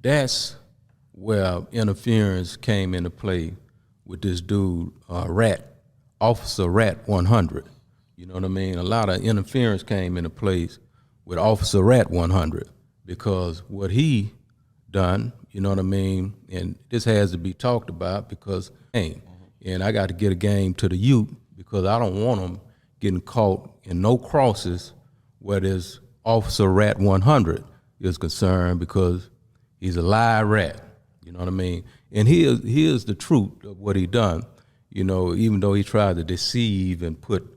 that's where interference came into play with this dude, Officer Rat 100. You know what I mean? A lot of interference came into place with Officer Rat 100 because what he done, you know what I mean? And this has to be talked about because, and I got to get a game to the youth because I don't want them getting caught in no crosses where this Officer Rat 100 is concerned because he's a live rat, you know what I mean? And here's the truth of what he done, you know, even though he tried to deceive and put,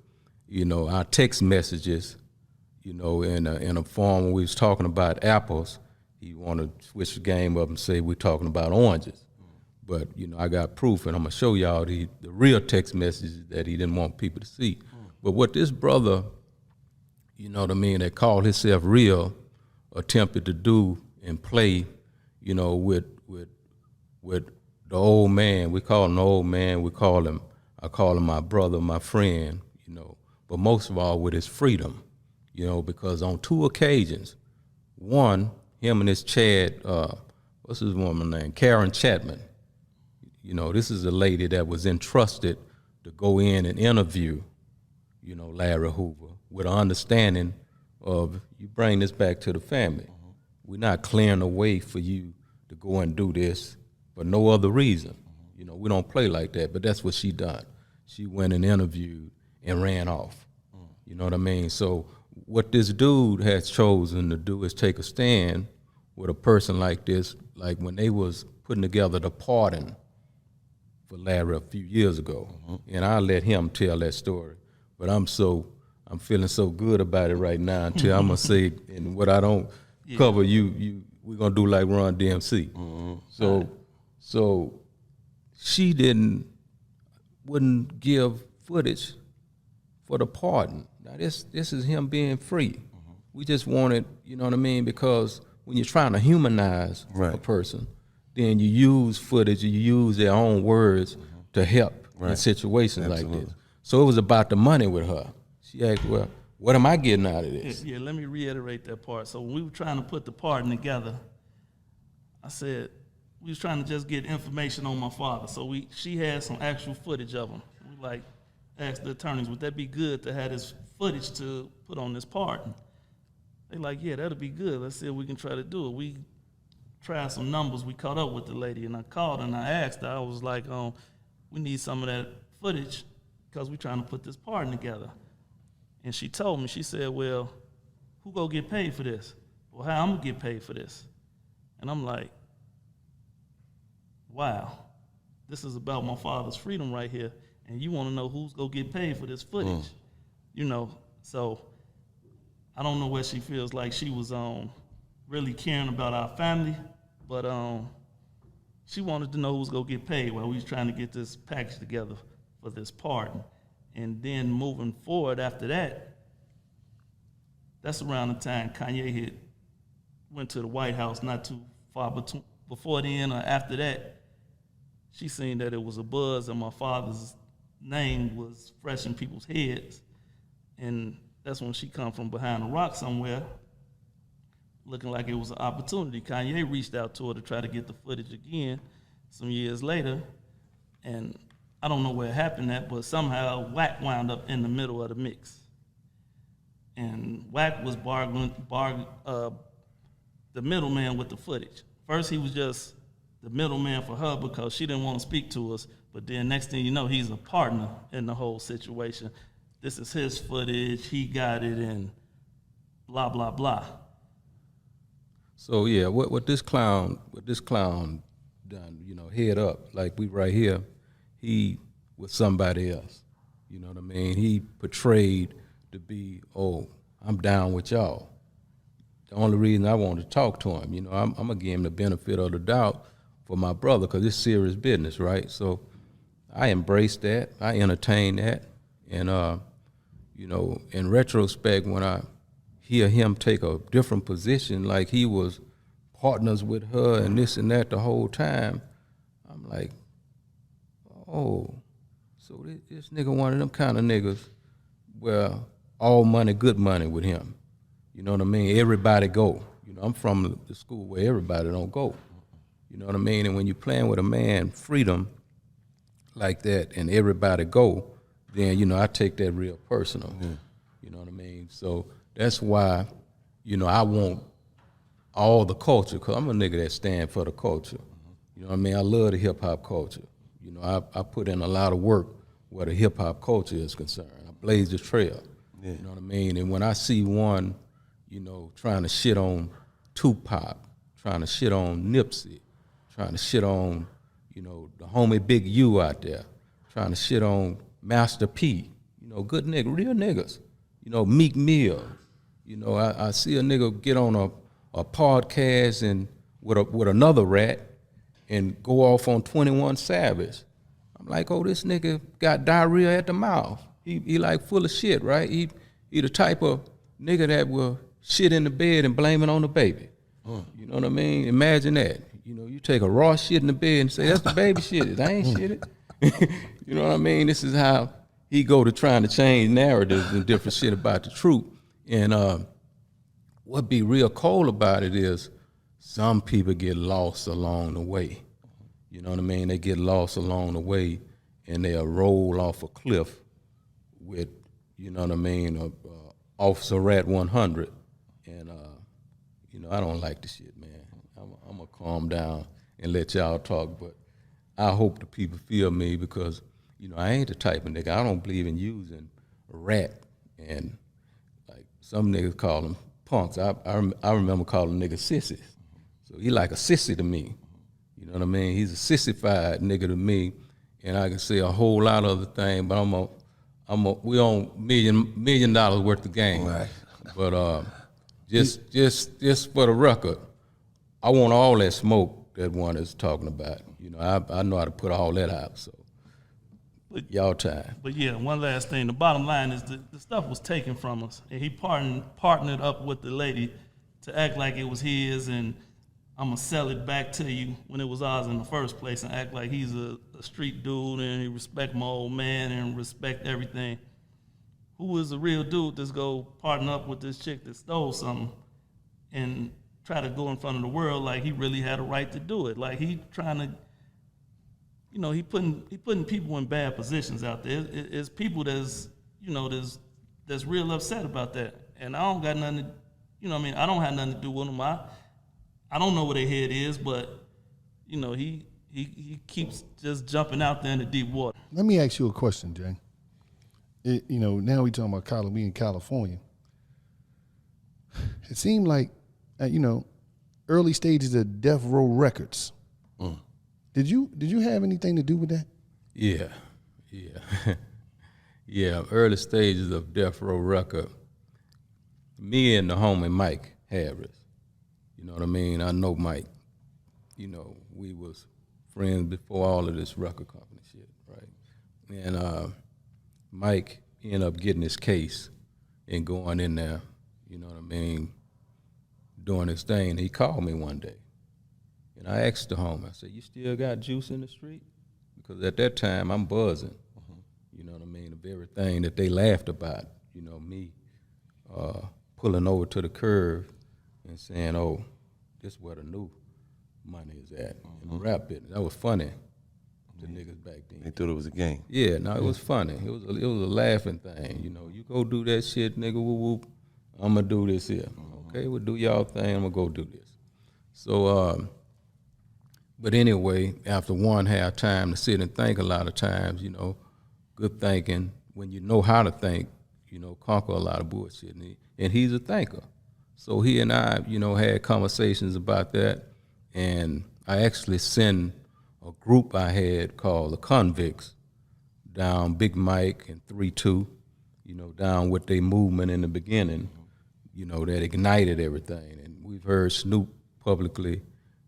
you know, our text messages, you know, in a form when we was talking about apples, he wanted to switch the game up and say we're talking about oranges. But, you know, I got proof, and I'm going to show y'all the real text messages that he didn't want people to see. But what this brother, you know what I mean, that called himself real, attempted to do and play, you know, with the old man. We call him the old man. I call him my brother, my friend, you know. But most of all with his freedom, you know, because on 2 occasions, one, him and his Chad, what's his woman name? Karen Chapman. You know, this is a lady that was entrusted to go in and interview, you know, Larry Hoover with an understanding of you bring this back to the family. We're not clearing a way for you to go and do this for no other reason. You know, we don't play like that, but that's what she done. She went and interviewed and ran off. You know what I mean? So what this dude has chosen to do is take a stand with a person like this, like when they was putting together the pardon for Larry a few years ago. And I'll let him tell that story. But I'm feeling so good about it right now until I'm gonna say, and what I don't cover, we're gonna do like Ron DMC. So she wouldn't give footage for the pardon. Now this is him being free. We just wanted, you know what I mean, because when you're trying to humanize a person, then you use footage, you use their own words to help in situations like this. So it was about the money with her. She asked, well, what am I getting out of this? Yeah, let me reiterate that part. So when we were trying to put the pardon together, I said, we was trying to just get information on my father. So she had some actual footage of him. We asked the attorneys, would that be good to have this footage to put on this pardon? They like, yeah, that'll be good. Let's see if we can try to do it. We tried some numbers. We caught up with the lady, and I called and I asked her. I was like, we need some of that footage because we're trying to put this pardon together. And she told me, she said, well, who gonna get paid for this? Well, how I'm gonna get paid for this? And I'm like, wow, this is about my father's freedom right here, and you wanna know who's gonna get paid for this footage? You know, so I don't know where she feels like she was really caring about our family, but she wanted to know who's gonna get paid while we was trying to get this package together for this pardon. And then moving forward after that, that's around the time Kanye went to the White House not too far before then or after that. She seen that it was a buzz and my father's name was fresh in people's heads. And that's when she come from behind a rock somewhere, looking like it was an opportunity. Kanye reached out to her to try to get the footage again some years later, and I don't know where it happened at, but somehow Wack wound up in the middle of the mix. And Wack was the middleman with the footage. First, he was just the middleman for her because she didn't want to speak to us, but then next thing you know, he's a partner in the whole situation. This is his footage, he got it, and blah, blah, blah. So yeah, what this clown done, you know, head up, like we right here, he was somebody else. You know what I mean? He portrayed to be, oh, I'm down with y'all. The only reason I wanted to talk to him, you know, I'm gonna give him the benefit of the doubt for my brother, because it's serious business, right? So I embraced that, I entertained that, and you know, in retrospect, when I hear him take a different position, like he was partners with her and this and that the whole time, I'm like, oh, so this nigga one of them kind of niggas where all money, good money with him. You know what I mean? Everybody go. You know, I'm from the school where everybody don't go. You know what I mean? And when you're playing with a man, freedom like that, and everybody go, then, you know, I take that real personal. You know what I mean? So that's why, you know, I want all the culture, because I'm a nigga that stand for the culture. You know what I mean? I love the hip-hop culture. You know, I put in a lot of work where the hip-hop culture is concerned. I blaze the trail. You know what I mean? And when I see one, you know, trying to shit on Tupac, trying to shit on Nipsey, trying to shit on, you know, the homie Big U out there, trying to shit on Master P, you know, good nigga, real niggas. You know, Meek Mill. You know, I see a nigga get on a podcast and with another rat and go off on 21 Savage. I'm like, oh, this nigga got diarrhea at the mouth. He like full of shit, right? He the type of nigga that will shit in the bed and blame it on the baby. You know what I mean? Imagine that. You know, you take a raw shit in the bed and say, that's the baby shit. I ain't shit it. You know what I mean? This is how he go to trying to change narratives and different shit about the truth. And what be real cold about it is some people get lost along the way. You know what I mean? They get lost along the way and they'll roll off a cliff with, you know what I mean, Officer Rat 100. And, you know, I don't like the shit, man. I'm going to calm down and let y'all talk. But I hope the people feel me because, you know, I ain't the type of nigga. I don't believe in using a rat. And, like, some niggas call them punks. I remember calling niggas sissies. So he like a sissy to me. You know what I mean? He's a sissified nigga to me. And I can say a whole lot of other things, but we on $1 million worth of game. Right. But just for the record, I want all that smoke that one is talking about. You know, I know how to put all that out. So, y'all time. But yeah, one last thing. The bottom line is the stuff was taken from us, and he partnered up with the lady to act like it was his, and I'm gonna sell it back to you when it was ours in the first place, and act like he's a street dude and he respect my old man and respect everything. Who is a real dude that's go partner up with this chick that stole something and try to go in front of the world like he really had a right to do it? Like he trying to, you know, he putting people in bad positions out there. It's people that's, you know, that's real upset about that, and I don't got nothing to, you know what I mean? I don't have nothing to do with them. I don't know where their head is, but, you know, he keeps just jumping out there in the deep water. Let me ask you a question, Jay. You know, now we talking about we in California. It seemed like, you know, early stages of Death Row Records. Did you have anything to do with that? Yeah. Yeah, early stages of Death Row Record. Me and the homie Mike Harris. You know what I mean? I know Mike. You know, we was friends before all of this record company shit, right? And Mike ended up getting his case and going in there, you know what I mean, doing his thing. And he called me one day. And I asked the homie, I said, you still got juice in the street? Because at that time, I'm buzzing. You know what I mean? The very thing that they laughed about, you know, me pulling over to the curve and saying, oh, this is where the new money is at in the rap business. That was funny to niggas back then. They thought it was a game. Yeah, no, it was funny. It was a laughing thing. You know, you go do that shit, nigga, whoop, whoop. I'm going to do this here. Okay, well, do y'all thing. I'm going to go do this. So, but anyway, after one, have time to sit and think a lot of times, you know, good thinking, when you know how to think, you know, conquer a lot of bullshit. And he's a thinker. So he and I, you know, had conversations about that. And I actually sent a group I had called the Convicts down Big Mike and 3-2, you know, down with their movement in the beginning, you know, that ignited everything. And we've heard Snoop publicly,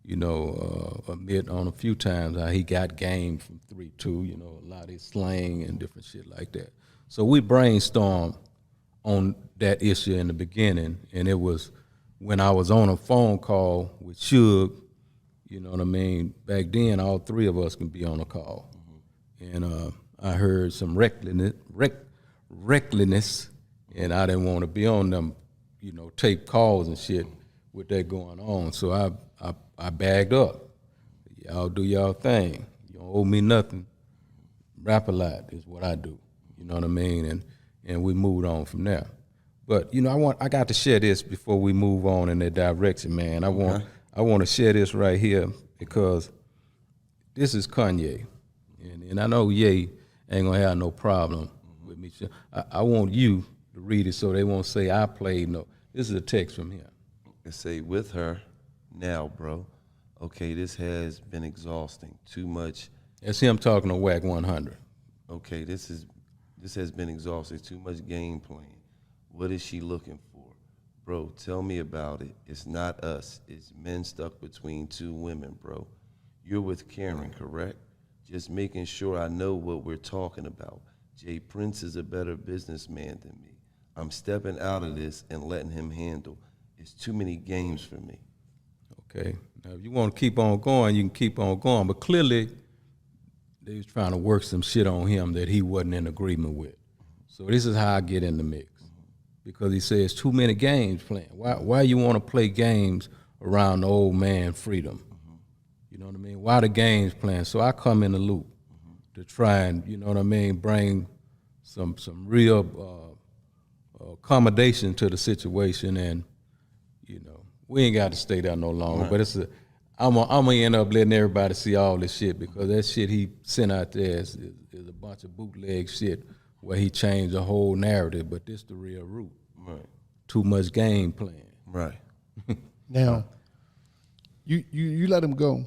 you know, admit on a few times how he got game from 3-2, you know, a lot of his slang and different shit like that. So we brainstormed on that issue in the beginning, and it was when I was on a phone call with Suge, you know what I mean? Back then, all three of us can be on a call. And I heard some recklessness, and I didn't want to be on them, you know, tape calls and shit with that going on. So I bagged up. Y'all do y'all thing. You don't owe me nothing. Rap a lot is what I do. You know what I mean? And we moved on from there. But you know, I got to share this before we move on in that direction, man. I want to share this right here because this is Kanye, and I know Ye ain't gonna have no problem with me. I want you to read it so they won't say I played no. This is a text from him. It say, with her now, bro. Okay, this has been exhausting. Too much. That's him talking to Wack 100. Okay, this has been exhausting. Too much game playing. What is she looking for? Bro, tell me about it. It's not us. It's men stuck between two women, bro. You're with Karen, correct? Just making sure I know what we're talking about. Jprince is a better businessman than me. I'm stepping out of this and letting him handle. It's too many games for me. Okay. Now, if you want to keep on going, you can keep on going. But clearly, they was trying to work some shit on him that he wasn't in agreement with. So this is how I get in the mix. Because he says too many games playing. Why you want to play games around the old man freedom? You know what I mean? Why the games playing? So I come in the loop to try and, you know what I mean, bring some real accommodation to the situation. And, you know, we ain't got to stay there no longer. Right. But I'm gonna end up letting everybody see all this shit because that shit he sent out there is a bunch of bootleg shit where he changed the whole narrative, but this the real root. Right. Too much game playing. Right. Now, you let him go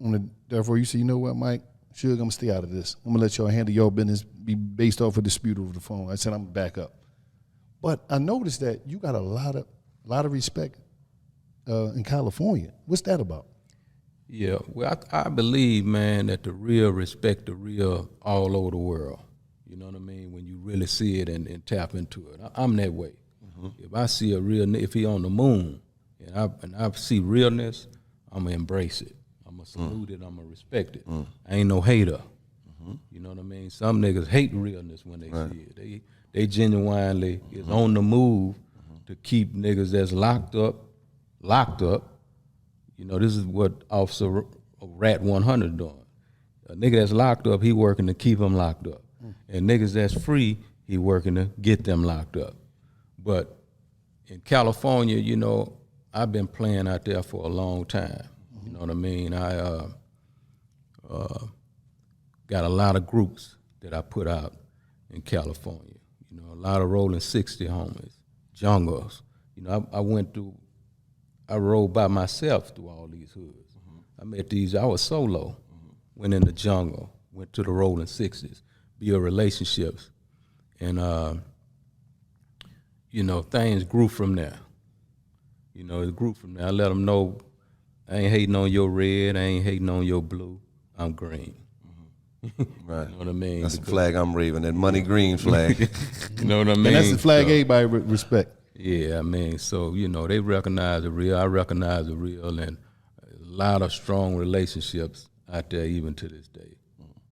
on the therefore you say, you know what, Mike, Suge, I'm gonna stay out of this. I'm gonna let y'all handle your business, be based off a dispute over the phone. I said I'm back up. But I noticed that you got a lot of respect in California. What's that about? Yeah, well, I believe, man, that the real respect the real all over the world. You know what I mean? When you really see it and tap into it. I'm that way. If I see a real, if he on the moon and I see realness, I'm gonna embrace it. I'm gonna salute it. I'm gonna respect it. I ain't no hater. You know what I mean? Some niggas hate realness when they see it. They genuinely is on the move to keep niggas that's locked up. You know, this is what Officer Rat 100 doing. A nigga that's locked up, he working to keep them locked up. And niggas that's free, he working to get them locked up. But in California, you know, I've been playing out there for a long time. You know what I mean? I got a lot of groups that I put out in California. You know, a lot of rolling 60 homies, jungles. You know, I rode by myself through all these hoods. I met these, I was solo, went in the jungle, went to the rolling 60s, build relationships. And, you know, things grew from there. You know, it grew from there. I let them know I ain't hating on your red, I ain't hating on your blue, I'm green. Right. You know what I mean? That's the flag I'm waving, that money green flag. You know what I mean? And that's the flag everybody respect. Yeah, I mean, so, you know, they recognize the real, I recognize the real, and a lot of strong relationships out there even to this day.